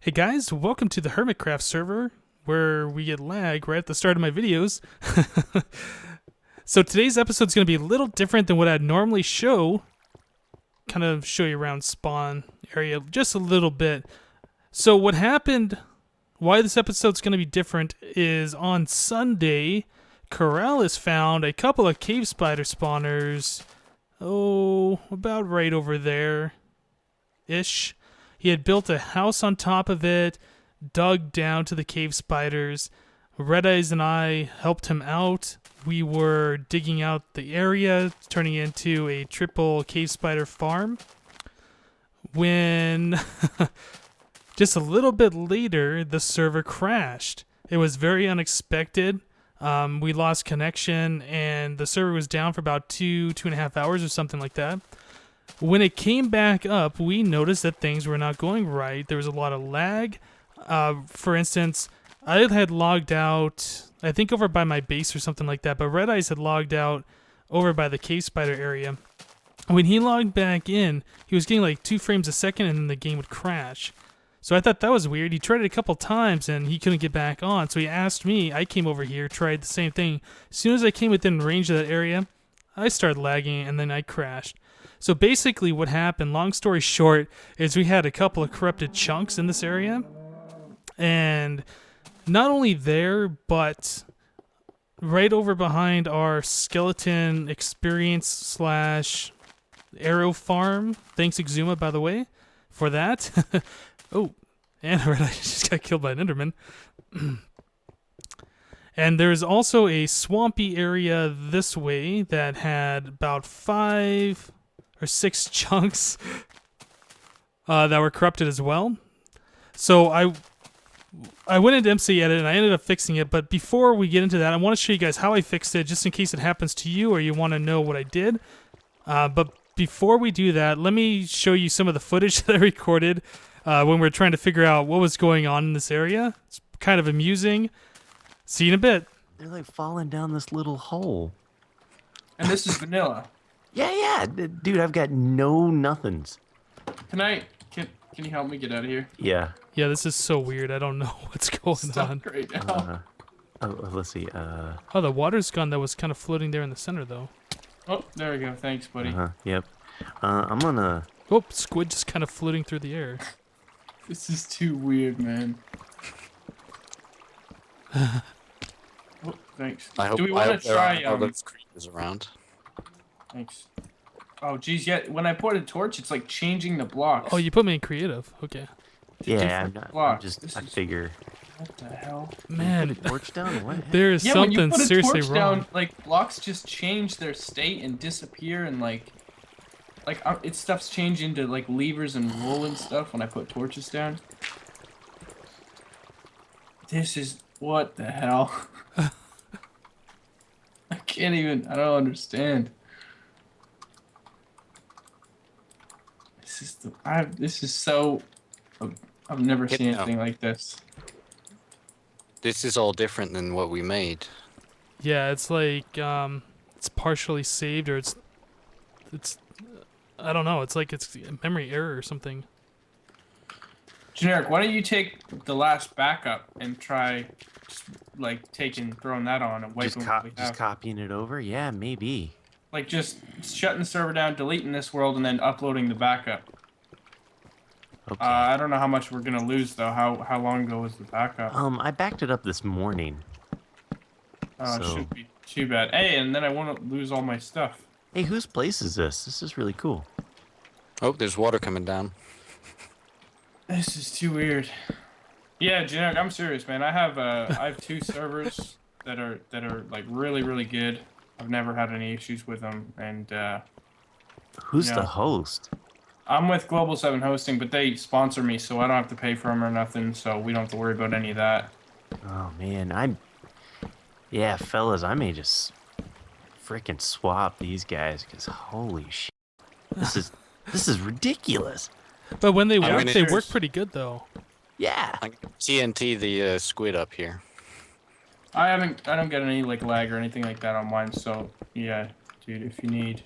Hey guys, welcome to the HermitCraft server where we get lag right at the start of my videos. So today's episode is going to be a little different than what I'd normally show. Kind of show you around spawn area just a little bit. So what happened, why this episode's going to be different is on Sunday, Corrales found a couple of cave spider spawners. Oh, about right over there-ish. He had built a house on top of it, dug down to the cave spiders. Red Eyes and I helped him out. We were digging out the area, turning it into a triple cave spider farm. When just a little bit later, the server crashed. It was very unexpected. We lost connection, and the server was down for about 2.5 hours or something like that. When it came back up, we noticed that things were not going right. There was a lot of lag. For instance, I had logged out, I think over by my base or something like that, but Red Eyes had logged out over by the cave spider area. When he logged back in, he was getting like 2 frames a second and then the game would crash. So I thought that was weird. He tried it a couple times and he couldn't get back on. So he asked me, I came over here, tried the same thing. As soon as I came within range of that area, I started lagging and then I crashed. So basically what happened, long story short, is we had a couple of corrupted chunks in this area. And not only there, but right over behind our skeleton experience slash arrow farm. Thanks Exuma, by the way, for that. Oh, and I just got killed by an Enderman. And there's also a swampy area this way that had about 5 or 6 chunks that were corrupted as well. So I went into MCEdit and I ended up fixing it, but before we get into that, I want to show you guys how I fixed it, just in case it happens to you or you want to know what I did. But before we do that, let me show you some of the footage that I recorded when we were trying to figure out what was going on in this area. It's kind of amusing. See you in a bit. They're like falling down this little hole. And this is vanilla. Yeah. Dude, I've got no nothings. Can you help me get out of here? Yeah. Yeah, this is so weird. I don't know what's going Stuck on. right now. Let's see. Oh, the water's gone that was kind of floating there in the center, though. Oh, there we go. Thanks, buddy. Yep. I'm gonna. Oh, squid just kind of floating through the air. This is too weird, man. Oh, thanks. Do we want to try? Those creepers around. Thanks. Oh, geez, yeah. When I put a torch, it's like changing the blocks. Oh, you put me in creative. Okay. to Yeah, different I'm blocks. I figure. What the hell? Man, Put a torch down. What? there is Yeah, when you something put a seriously torch wrong. down, like blocks just change their state and disappear, and like it stuff's changed into like levers and wool and stuff when I put torches down. This is what the hell? I can't even. I don't understand. This is the. This is so. I've never seen anything like this. This is all different than what we made. Yeah, it's like it's partially saved, or it's I don't know. It's like it's a memory error or something. Generic, why don't you take the last backup and try, just, like throwing that on and wiping what we have. Just copying it over. Yeah, maybe. Like just shutting the server down, deleting this world, and then uploading the backup. Okay. I don't know how much we're gonna lose though. How long ago was the backup? I backed it up this morning. Oh, it so- shouldn't be too bad. Hey, and then I won't lose all my stuff. Hey, whose place is this? This is really cool. Oh, there's water coming down. This is too weird. Yeah, Generic, I'm serious, man. I have 2 servers that are like really good. I've never had any issues with them, and Who's Yeah. the host? I'm with Global 7 Hosting, but they sponsor me, so I don't have to pay for them or nothing, so we don't have to worry about any of that. Oh man, yeah, fellas, I may just freaking swap these guys because holy shit, this is ridiculous. But when they I work, mean, they it's- work pretty good though. Yeah. I'm gonna TNT the squid up here. I don't get any like lag or anything like that on mine, so yeah, dude, if you need.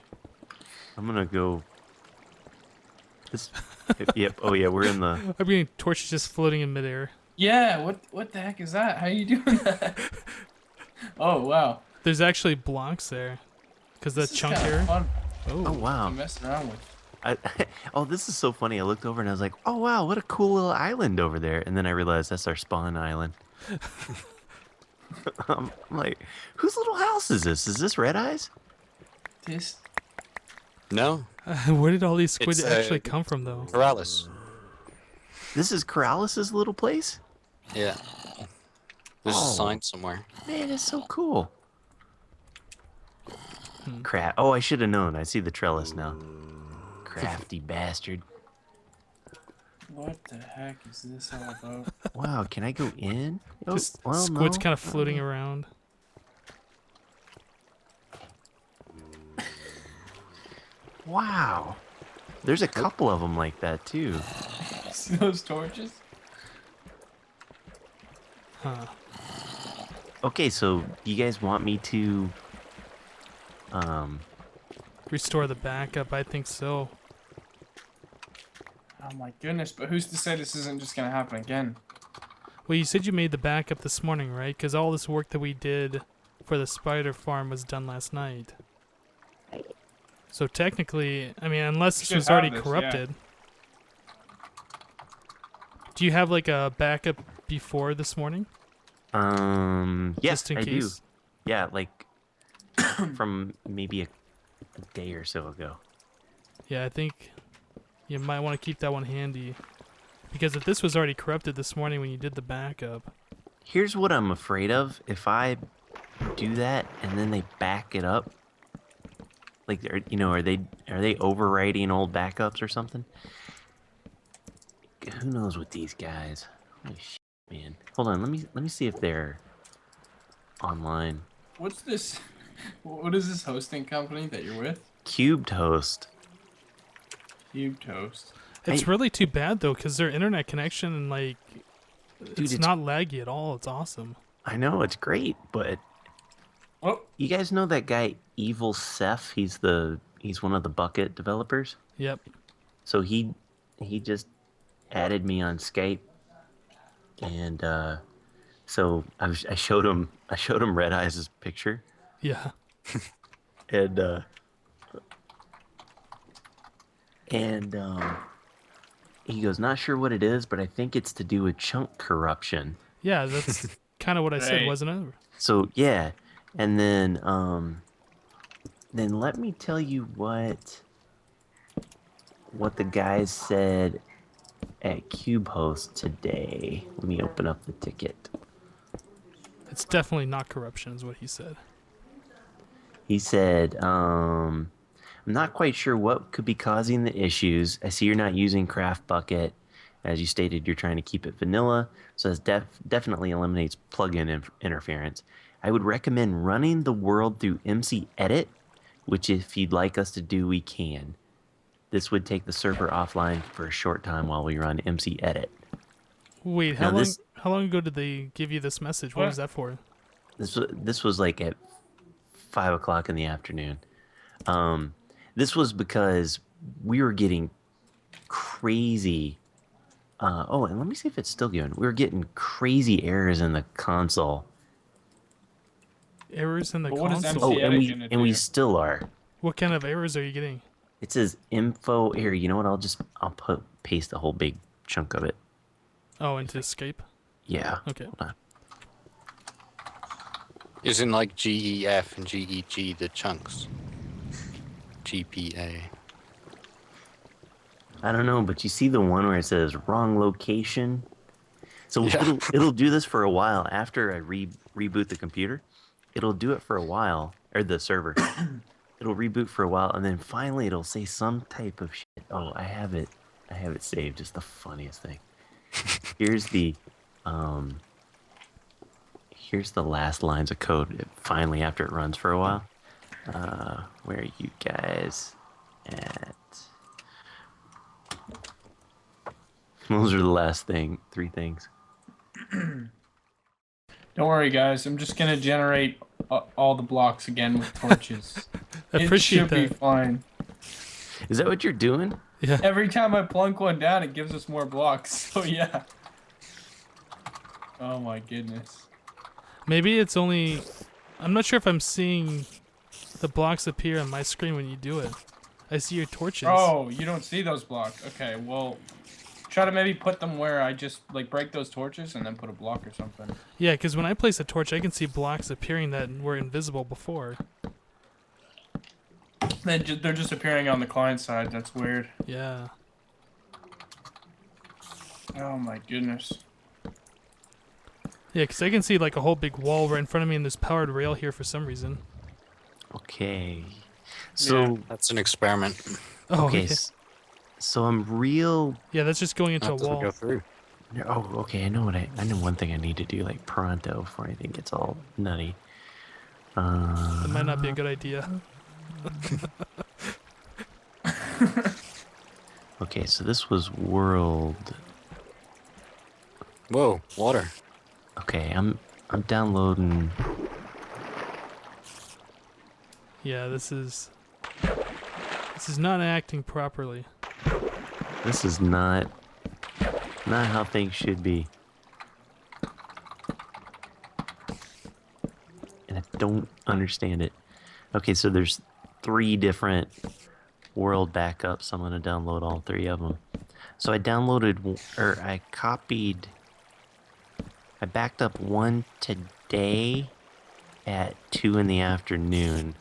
I'm gonna go. This, yep. Oh yeah, we're in the. I mean, torch is just floating in midair. Yeah, what the heck is that? How are you doing that? Oh, wow. There's actually blocks there. Because that This is chunk kinda here. fun Oh Oh, wow. to mess around with. I, oh, this is so funny. I looked over and I was like, oh wow, what a cool little island over there. And then I realized that's our spawn island. I'm like, whose little house is this? Is this Red Eyes? This. No, where did all these squid It's, actually come from, though? Corrales. This is Corrales' little place? Yeah. There's a Oh. sign somewhere. Man, it's so cool. Crap. Oh, I should have known. I see the trellis now. Crafty bastard. What the heck is this all about? Wow, can I go in? Oh, Just well, squid's no. kind of floating around. Wow. There's a couple of them like that, too. See those torches? Huh. Okay, so you guys want me to... Restore the backup, I think so. Oh my goodness, but who's to say this isn't just gonna happen again? Well, you said you made the backup this morning, right? Because all this work that we did for the spider farm was done last night. So technically, I mean, unless this should was have already this, yeah. corrupted. Do you have like a backup before this morning? Yes, Just in I do. case? Yeah, like from maybe a day or so ago. Yeah, I think you might want to keep that one handy. Because if this was already corrupted this morning when you did the backup. Here's what I'm afraid of. If I do that and then they back it up, like, are they overwriting old backups or something? Who knows with these guys? Holy shit, man. Hold on, let me see if they're online. What's this? What is this hosting company that you're with? Cubed host. Cube Toast. It's Hey. really too bad though, because their internet connection, like, Dude, it's it's- not laggy at all. It's awesome. I know it's great, but Oh, you guys know that guy Evil Seth? He's one of the Bucket developers. Yep. So he just added me on Skype, and so I showed him Red Eyes' picture, Yeah. and he goes, not sure what it is, but I think it's to do with chunk corruption. Yeah, that's kind of what I said, Right. wasn't it? So yeah, and then let me tell you what the guys said at CubeHost today. Let me open up the ticket. It's definitely not corruption, is what he said. He said, I'm not quite sure what could be causing the issues. I see you're not using Craft Bucket. As you stated, you're trying to keep it vanilla, so this definitely eliminates plugin interference. I would recommend running the world through MCEdit, which if you'd like us to do, we can. This would take the server offline for a short time while we run MCEdit. Wait, Now how long ago did they give you this message? What What? was that for? This was like at 5 o'clock in the afternoon. This was because we were getting crazy. And let me see if it's still going. We were getting crazy errors in the console. Errors in the But what does console. Oh, MC and edit we gonna and we do? still are. What kind of errors are you getting? It says info here. You know what? I'll paste a whole big chunk of it. Oh, into escape? Yeah. Okay. Hold on. Isn't like GEF and GEG the chunks? GPA. I don't know, but you see the one where it says wrong location. So Yeah. it'll do this for a while after I reboot the computer. It'll do it for a while, or the server. It'll reboot for a while, and then finally it'll say some type of shit. Oh, I have it saved. It's the funniest thing. Here's the last lines of code. Finally, after it runs for a while. Where are you guys at? Those are the last three things. don't worry, guys. I'm just gonna generate all the blocks again with torches. It Appreciate should be that. fine. Is that what you're doing? Yeah. Every time I plunk one down, it gives us more blocks. So yeah. Oh my goodness. Maybe it's only. I'm not sure if I'm seeing the blocks appear on my screen when you do it. I see your torches. Oh, you don't see those blocks. Okay, well, try to maybe put them where I just like break those torches and then put a block or something. Yeah, because when I place a torch, I can see blocks appearing that were invisible before. They're just appearing on the client side. That's weird. Yeah. Oh my goodness. Yeah, because I can see like a whole big wall right in front of me, and there's powered rail here for some reason. Okay. So Yeah. That's an experiment. Oh, okay. okay. So I'm real. Yeah, that's just going into a Not to wall. go through. Oh, okay. I know one thing I need to do like pronto before anything gets all nutty. That might not be a good idea. Okay, so this was world. Whoa, water. Okay, I'm downloading. Yeah, this is not acting properly. This is not how things should be. And I don't understand it. Okay, so there's 3 different world backups. I'm gonna download all 3 of them. So I backed up one today at 2 in the afternoon.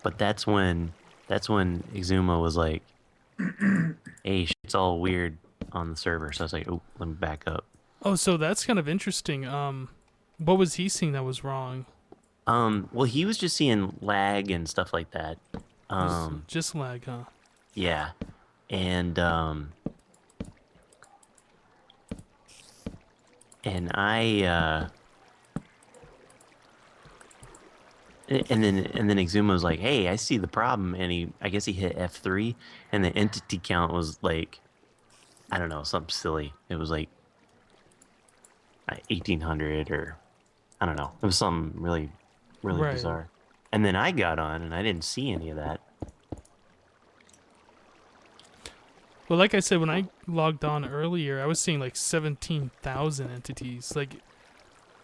But that's when Exuma was like, hey, shit's all weird on the server. So I was like, oh, let me back up. Oh, so that's kind of interesting. What was he seeing that was wrong? Well, he was just seeing lag and stuff like that. Just lag, huh? Yeah. And I and then Exuma was like, "Hey, I see the problem," and I guess he hit F3, and the entity count was like, I don't know, something silly. It was like 1,800 or I don't know. It was something really Right. bizarre. And then I got on and I didn't see any of that. Well, like I said, when I logged on earlier, I was seeing like 17,000 entities. Like,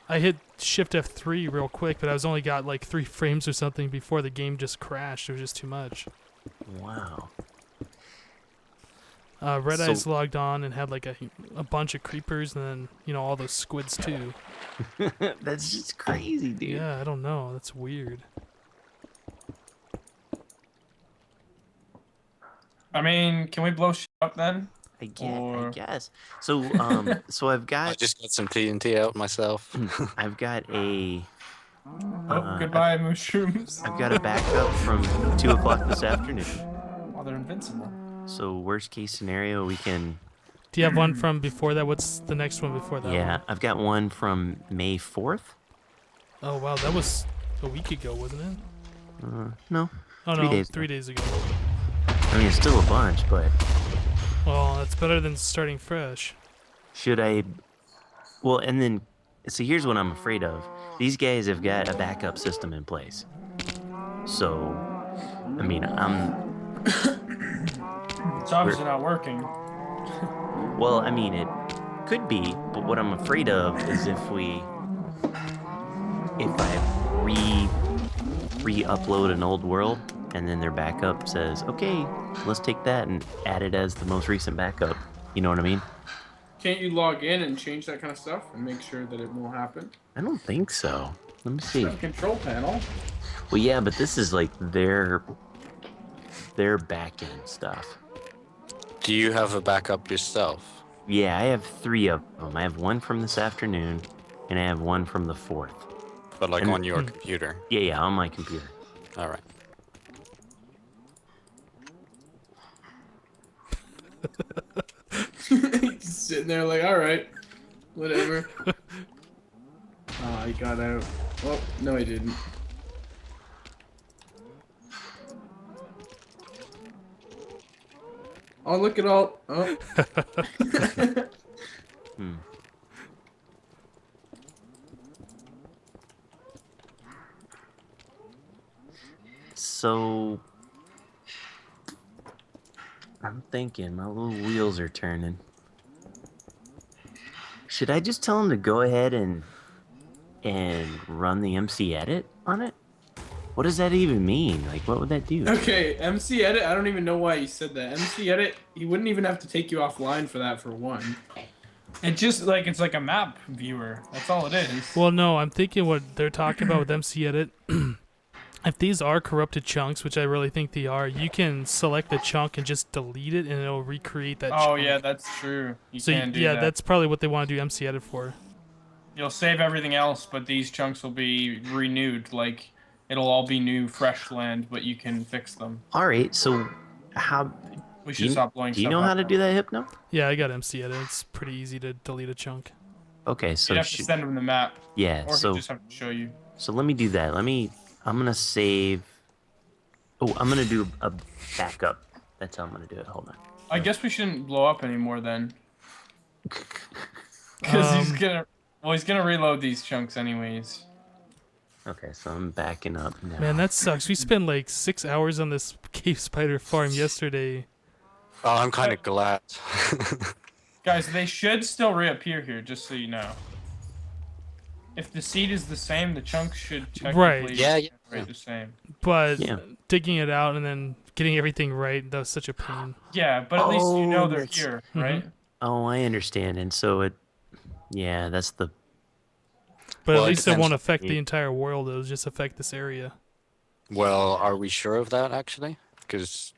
I hit Shift F3 real quick, but I was only got like 3 frames or something before the game just crashed. It was just too much. Wow. Red So- Eyes logged on and had like a bunch of creepers, and then all those squids too. That's just crazy, dude. Yeah, I don't know. That's weird. I mean, can we blow shit up then? I Or- guess. So so I've I got just got some TNT out myself. I've got a Oh, goodbye, mushrooms. I've got a backup from 2 o'clock this afternoon. Oh, they're invincible. So worst case scenario, we can. Do you have one from before that? What's the next one before that? Yeah, I've got one from May 4th. Oh wow, that was a week ago, wasn't it? No, Oh 3 no, days. 3 days ago. I mean it's still a bunch, but Well, that's better than starting fresh. should I? Well, and then see, here's what I'm afraid of. These guys have got a backup system in place. So, I mean, It's obviously not working. well, I mean, it could be, but what I'm afraid of is if I re-upload an old world and then their backup says, okay, let's take that and add it as the most recent backup. You know what I mean? Can't you log in and change that kind of stuff and make sure that it won't happen? I don't think so. Let me see. Control panel. Well, yeah, but this is like their back-end stuff. Do you have a backup yourself? Yeah, I have 3 of them. I have one from this afternoon, and I have one from the 4th. But like And- on your computer? Yeah, on my computer. All right. Just sitting there like, all right, whatever. Oh, he got out. Oh, no, he didn't. Oh, look at all. Oh. So I'm thinking. My little wheels are turning. Should I just tell him to go ahead and run the MC edit on it? What does that even mean? Like, what would that do? Okay, MCEdit. I don't even know why he said that. MCEdit. He wouldn't even have to take you offline for that. For one, it just like it's like a map viewer. That's all it is. Well, no, I'm thinking what they're talking about with MCEdit. If these are corrupted chunks, which I really think they are, you can select the chunk and just delete it, and it'll recreate that chunk. Oh yeah, that's true. You can do yeah, that. that's probably what they want to do MCEdit for. You'll save everything else, but these chunks will be renewed. Like it'll all be new, fresh land, but you can fix them. All right, so how We should stop blowing. do you know how to do that, Hypno? Yeah, I got MCEdit. It's pretty easy to delete a chunk. Okay, so You'd have to send him the map, yeah, or so he'd just have to show you. so let me do that. I'm gonna save. Oh, I'm gonna do a backup. That's how I'm gonna do it. Hold on. I guess we shouldn't blow up anymore then. Because he's gonna reload these chunks anyways. Okay, so I'm backing up now. Man, that sucks. We spent like 6 hours on this cave spider farm yesterday. Oh, I'm kind of glad. Guys, they should still reappear here, just so you know. If the seed is the same, the chunks should technically Yeah. generate the same. But Yeah. digging it out and then getting everything right, that was such a pain. Yeah, but at least you know Oh, they're that's- here, right? Oh, I understand. And so yeah, that's the. But Well, at it least it depends. won't affect the entire world. It'll just affect this area. Well, are we sure of that actually? Because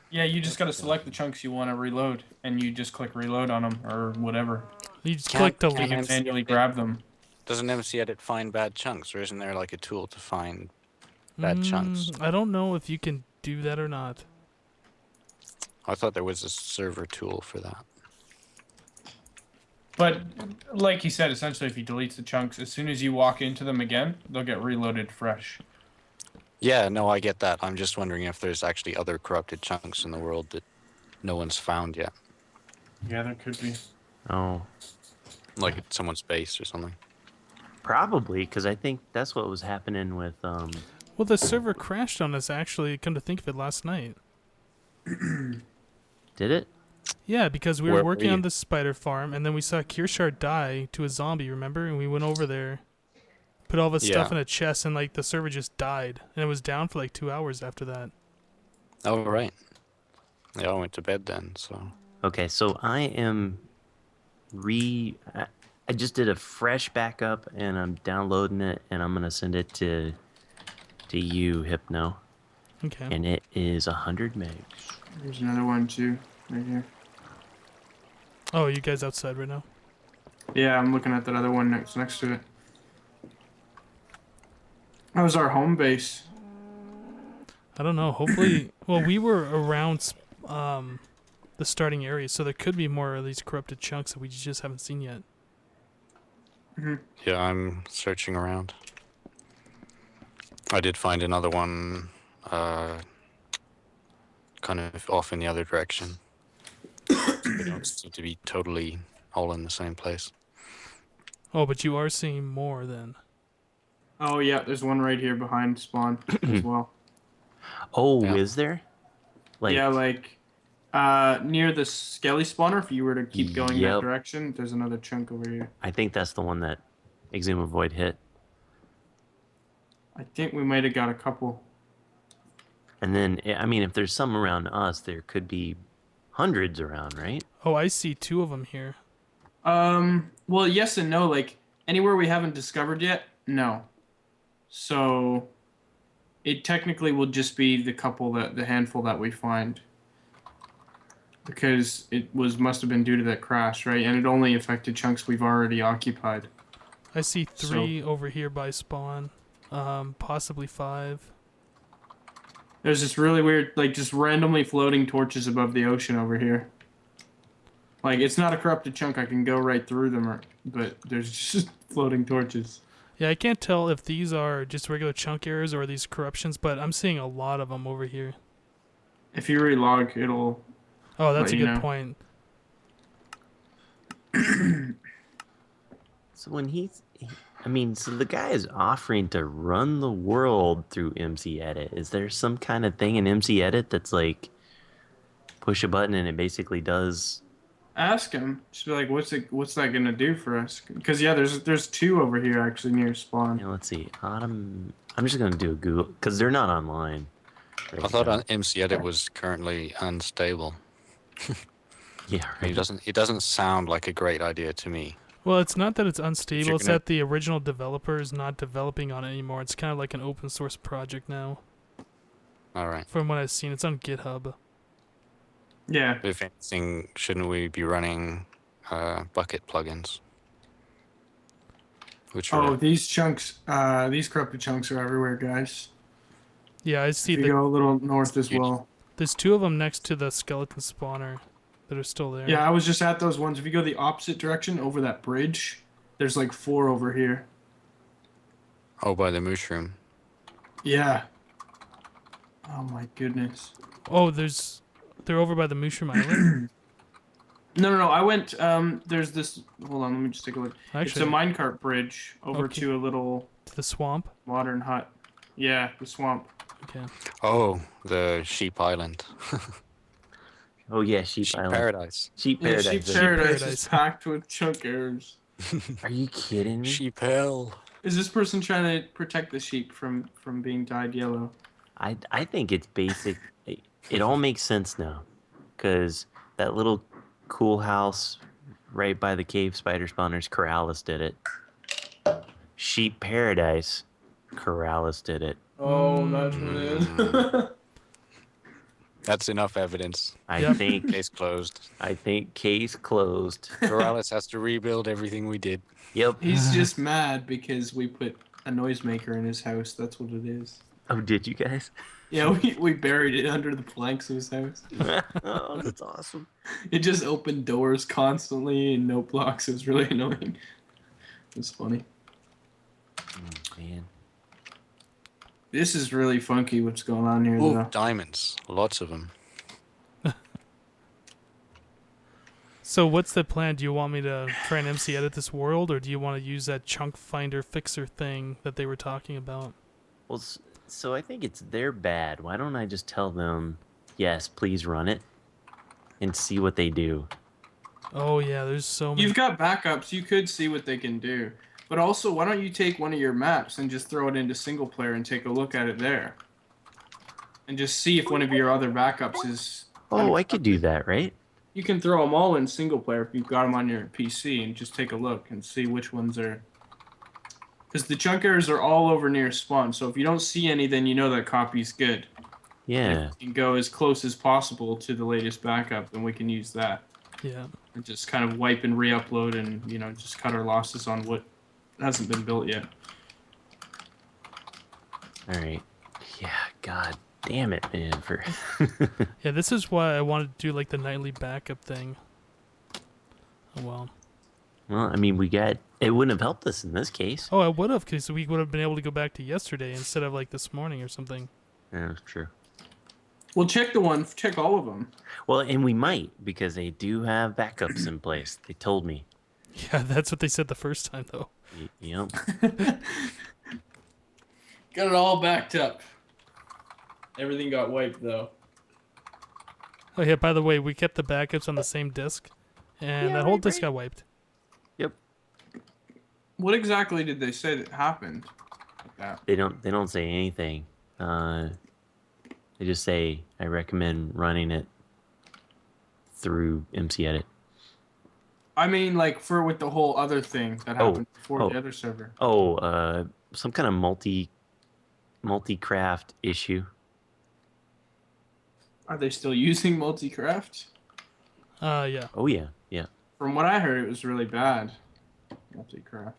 Yeah, you just gotta select the chunks you want to reload, and you just click reload on them, or whatever. You just Can't- click You delete. can manually grab them. doesn't MCEdit find bad chunks, or isn't there like a tool to find bad chunks? I don't know if you can do that or not. I thought there was a server tool for that. But, like you said, essentially if he deletes the chunks, as soon as you walk into them again, they'll get reloaded fresh. Yeah, no, I get that. I'm just wondering if there's actually other corrupted chunks in the world that no one's found yet. Yeah, there could be. Oh, Like at someone's base or something. probably because I think that's what was happening with Well, the server crashed on us, actually, come to think of it, last night. Did it? Yeah, because we Where were were working on you? the spider farm, and then we saw Kirshar die to a zombie, remember? And we went over there, put all the stuff Yeah. in a chest, and like the server just died. And it was down for like 2 hours after that. Oh, right. Yeah, I went to bed then, so. Okay, so I am I just did a fresh backup and I'm downloading it and I'm gonna send it to you, Hypno, Okay. and it is 100 megs. There's another one too, right here. Oh, you guys outside right now? Yeah, I'm looking at that other one next to it. That was our home base. I don't know. Hopefully, well, we were around the starting area, so there could be more of these corrupted chunks that we just haven't seen yet. Yeah, I'm searching around. I did find another one, kind of off in the other direction. They don't seem to be totally all in the same place. Oh, but you are seeing more then. Oh yeah, there's one right here behind spawn as well. Oh, Yeah. is there? Like, Yeah, like near the skelly spawner. If you were to keep going that Yep. direction, there's another chunk over here. I think that's the one that Exuma Void hit. I think we might have got a couple. And then, I mean, if there's some around us, there could be hundreds around, right? Oh, I see 2 of them here. Well, yes and no. Like anywhere we haven't discovered yet, no. So it technically will just be the handful that we find, because it must have been due to that crash, right? And it only affected chunks we've already occupied. I see 3 over here by spawn. Possibly 5. There's this really weird, like, just randomly floating torches above the ocean over here. Like, it's not a corrupted chunk. I can go right through them, but there's just floating torches. Yeah, I can't tell if these are just regular chunk errors or these corruptions, but I'm seeing a lot of them over here. If you relog, it'll... Oh, that's a Let you good know. point. So when so the guy is offering to run the world through MC Edit. Is there some kind of thing in MC Edit that's like push a button and it basically does. Ask him. Just be like, what's that gonna do for us? Because yeah, there's 2 over here actually near spawn. Yeah, let's see. I'm just gonna do a Google because they're not online. Right I thought now. MCEdit was currently unstable. Yeah, right. It doesn't sound like a great idea to me. Well, it's not that it's unstable. It's gonna- that the original developer is not developing on it anymore. It's kind of like an open source project now. All right. From what I've seen, it's on GitHub. Yeah. If anything, shouldn't we be running bucket plugins? Which Oh, are these chunks, these corrupted chunks are everywhere, guys. Yeah, I see If you go a little north as Huge. well. there's 2 of them next to the skeleton spawner that are still there. Yeah, I was just at those ones. If you go the opposite direction over that bridge, there's like 4 over here. by the mushroom. Yeah. Oh my goodness. Oh, they're over by the Mushroom Island. No. I went. There's this. Hold on. Let me just take a look. It's a Actually, minecart bridge over Okay. to a little to the swamp. modern hut. Yeah, the swamp. Okay. Oh, the sheep island. Oh yeah, Sheep Sheep Island. paradise. Sheep Yeah, Paradise. sheep isn't it? paradise Paradise. is packed with chunk errors. Are you kidding me? Sheep hell. Is this person trying to protect the sheep from being dyed yellow? I think it's basic. It all makes sense now, because that little cool house right by the cave spider spawners, Corrales did it. Sheep Paradise, Corrales did it. Oh, that's what it is. That's enough evidence. I Yep. think Case closed. case closed. Corrales has to rebuild everything we did. Yep. He's just mad because we put a noisemaker in his house. That's what it is. Oh, did you guys? Yeah, we buried it under the planks of his house. Oh, that's awesome. It just opened doors constantly and no blocks. It was really annoying. It was funny. Oh, man. This is really funky what's going on here, Oh, though. diamonds. Lots of them. So what's the plan? Do you want me to try and MCEdit this world, or do you want to use that chunk finder fixer thing that they were talking about? Well, so I think it's their bad. Why don't I just tell them, yes, please run it, and see what they do? Oh yeah, there's so many. You've got backups. You could see what they can do. But also, why don't you take one of your maps and just throw it into single player and take a look at it there? And just see if one of your other backups is... Oh, I could do that, right? You can throw them all in single player if you've got them on your PC and just take a look and see which ones are... Because the chunk errors are all over near spawn, so if you don't see any, then you know that copy's good. Yeah. If you can go as close as possible to the latest backup, then we can use that. Yeah. And just kind of wipe and re-upload and, you know, just cut our losses on what hasn't been built yet. All right. Yeah. God damn it, man. For Yeah, this is why I wanted to do like the nightly backup thing. Oh well. well, I mean, it wouldn't have helped us in this case. Oh, I would have, because we would have been able to go back to yesterday instead of like this morning or something. Yeah, that's true. Well, check all of them. Well, and we might because they do have backups in place. They told me. Yeah, that's what they said the first time though. Yep. Got it all backed up. Everything got wiped though. Oh yeah, by the way, we kept the backups on the same disk, and that whole disk got wiped. Yep. What exactly did they say that happened? Like that? They don't say anything. They just say I recommend running it through MCEdit. I mean, like with the whole other thing that happened before the other server. Oh, some kind of multi-craft issue. Are they still using MultiCraft? Yeah. Oh yeah, yeah. From what I heard, it was really bad. MultiCraft.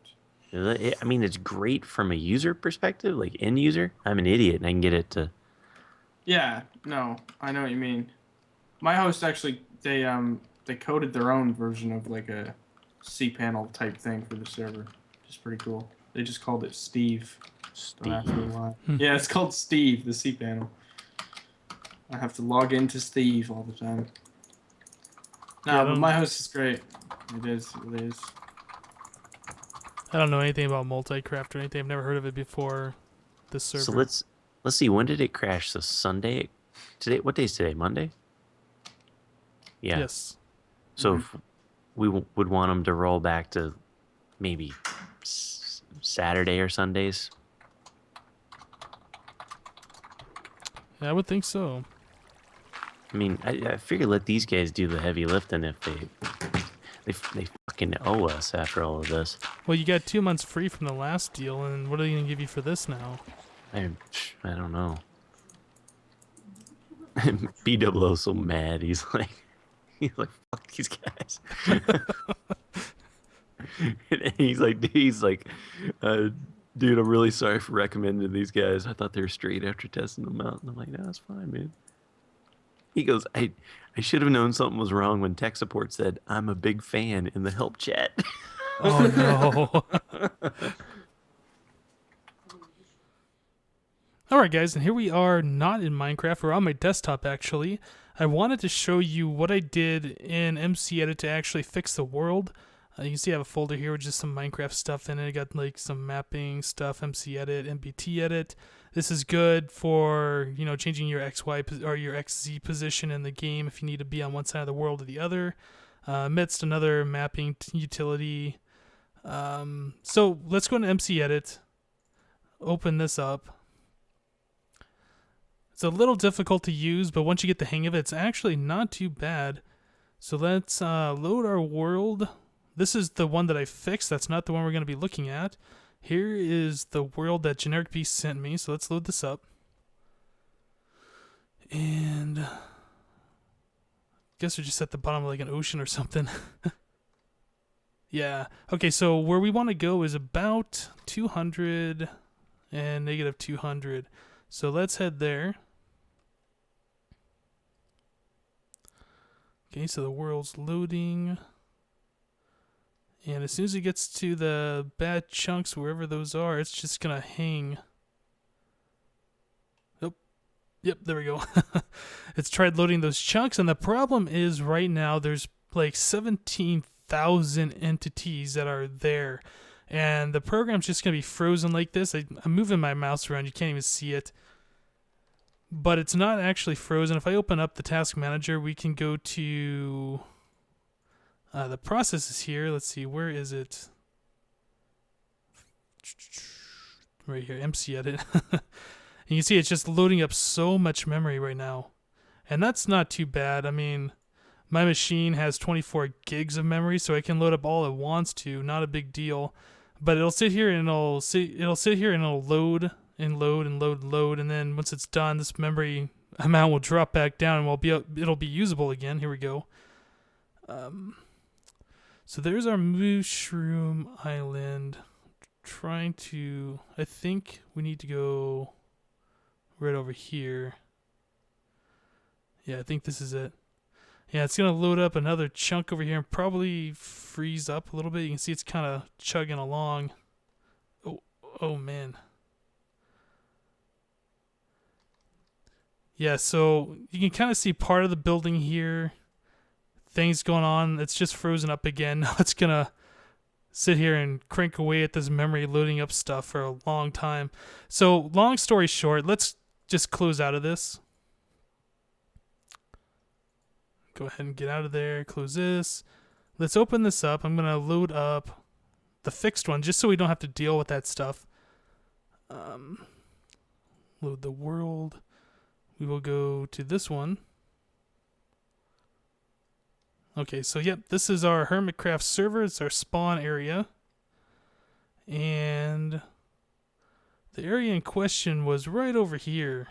I mean, it's great from a user perspective, like end user. I'm an idiot and I can get it to. Yeah, no, I know what you mean. My host actually, they coded their own version of like a cPanel type thing for the server, which is pretty cool. They just called it Steve. Don't ask me why. Yeah, it's called Steve, the cPanel. I have to log into Steve all the time. No, Yeah, but my host is great. It is. It is. I don't know anything about multi-craft or anything. I've never heard of it before this server. So let's see. When did it crash? So Sunday. Today. What day is today? Monday. Yeah. Yes. So if we would want them to roll back to maybe Saturday or Sundays. Yeah, I would think so. I mean, I figure let these guys do the heavy lifting if they fucking owe us after all of this. Well, you got 2 months free from the last deal, and what are they going to give you for this now? I don't know. BWO's so mad. He's like, fuck these guys. And he's like, dude, I'm really sorry for recommending these guys. I thought they were straight after testing them out. And I'm like, no, that's fine, man. He goes, I should have known something was wrong when tech support said, I'm a big fan in the help chat. Oh, no. Alright guys, and here we are not in Minecraft, we're on my desktop actually. I wanted to show you what I did in MCEdit to actually fix the world. You can see I have a folder here with just some Minecraft stuff in it. I got like some mapping stuff, MCEdit, MBTEdit. This is good for, you know, changing your XY or your XZ position in the game if you need to be on one side of the world or the other. Amidst another mapping utility. So let's go into MCEdit. Open this up. It's a little difficult to use, but once you get the hang of it, it's actually not too bad. So let's load our world. This is the one that I fixed. That's not the one we're going to be looking at. Here is the world that Generic Beast sent me. So let's load this up. And I guess we're just at the bottom of like an ocean or something. Yeah. Okay, so where we want to go is about 200 and negative 200. So let's head there. Okay, so the world's loading. And as soon as it gets to the bad chunks, wherever those are, it's just going to hang. Oh, yep, there we go. It's tried loading those chunks, and the problem is right now there's like 17,000 entities that are there. And the program's just going to be frozen like this. I'm moving my mouse around. You can't even see it. But it's not actually frozen. If I open up the task manager, we can go to the processes here. Let's see, where is it? Right here, MCEdit. You can see it's just loading up so much memory right now. And that's not too bad. I mean, my machine has 24 gigs of memory, so I can load up all it wants to. Not a big deal. But it'll sit here and it'll sit here and it'll load and load and load and load, and then once it's done, this memory amount will drop back down and it'll be usable again. Here we go. So there's our Mushroom Island. Trying to, I think we need to go right over here. Yeah, I think this is it. Yeah, it's gonna load up another chunk over here and probably freeze up a little bit. You can see it's kind of chugging along. Oh man. Yeah, so you can kind of see part of the building here. Things going on. It's just frozen up again. Now it's going to sit here and crank away at this memory loading up stuff for a long time. So long story short, let's just close out of this. Go ahead and get out of there. Close this. Let's open this up. I'm going to load up the fixed one just so we don't have to deal with that stuff. Load the world. We will go to this one. Okay, so yep, this is our HermitCraft server. It's our spawn area. And the area in question was right over here.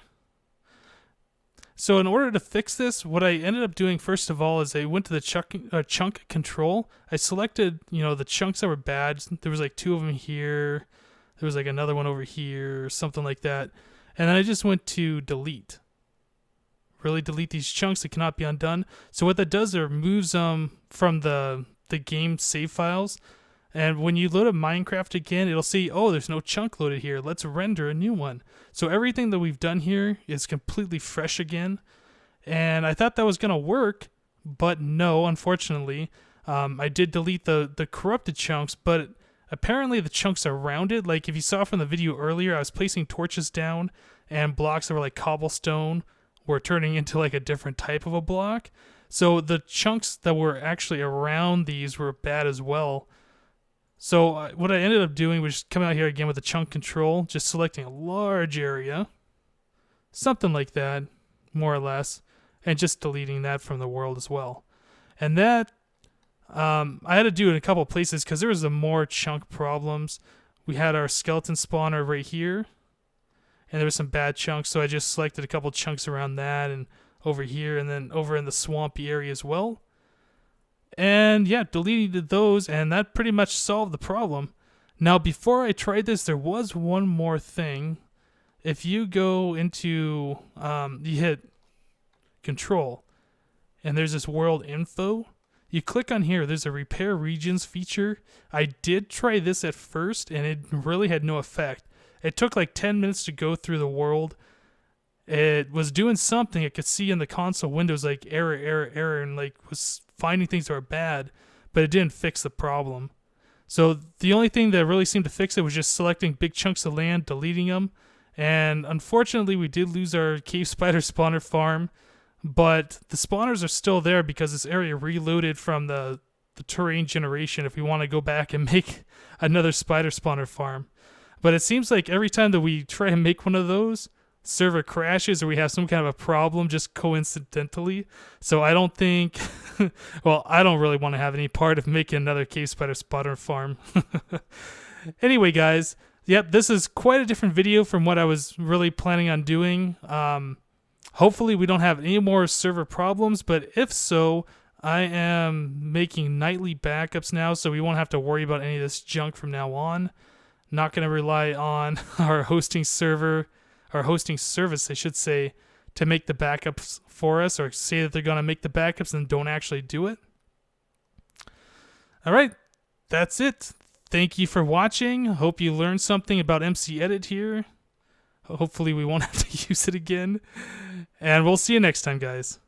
So in order to fix this, what I ended up doing first of all is I went to the chunk control. I selected, the chunks that were bad. There was like 2 of them here. There was like another one over here, or something like that. And then I just went to delete. Really delete these chunks that cannot be undone. So what that does, it removes them from the game save files. And when you load up Minecraft again, it'll say, oh, there's no chunk loaded here. Let's render a new one. So everything that we've done here is completely fresh again. And I thought that was going to work, but no, unfortunately. I did delete the corrupted chunks, but apparently the chunks are rounded. Like if you saw from the video earlier, I was placing torches down and blocks that were like cobblestone were turning into like a different type of a block. So the chunks that were actually around these were bad as well. So what I ended up doing was coming out here again with the chunk control, just selecting a large area, something like that, more or less, and just deleting that from the world as well. And that, I had to do it in a couple of places because there was some more chunk problems. We had our skeleton spawner right here, and there was some bad chunks, so I just selected a couple chunks around that and over here, and then over in the swampy area as well. And yeah, deleted those, and that pretty much solved the problem. Now, before I tried this, there was one more thing. If you go into, you hit Control, and there's this world info. You click on here, there's a repair regions feature. I did try this at first, and it really had no effect. It took like 10 minutes to go through the world. It was doing something. I could see in the console windows like error, and like was finding things that were bad, but it didn't fix the problem. So the only thing that really seemed to fix it was just selecting big chunks of land, deleting them, and unfortunately we did lose our cave spider spawner farm, but the spawners are still there because this area reloaded from the terrain generation if we want to go back and make another spider spawner farm. But it seems like every time that we try and make one of those, server crashes or we have some kind of a problem just coincidentally. So I don't think, well, I don't really want to have any part of making another cave spider spotter farm. Anyway, guys, yep, this is quite a different video from what I was really planning on doing. Hopefully we don't have any more server problems, but if so, I am making nightly backups now, so we won't have to worry about any of this junk from now on. Not going to rely on our hosting server, our hosting service, I should say, to make the backups for us, or say that they're going to make the backups and don't actually do it. All right, that's it. Thank you for watching. Hope you learned something about MCEdit here. Hopefully we won't have to use it again. And we'll see you next time, guys.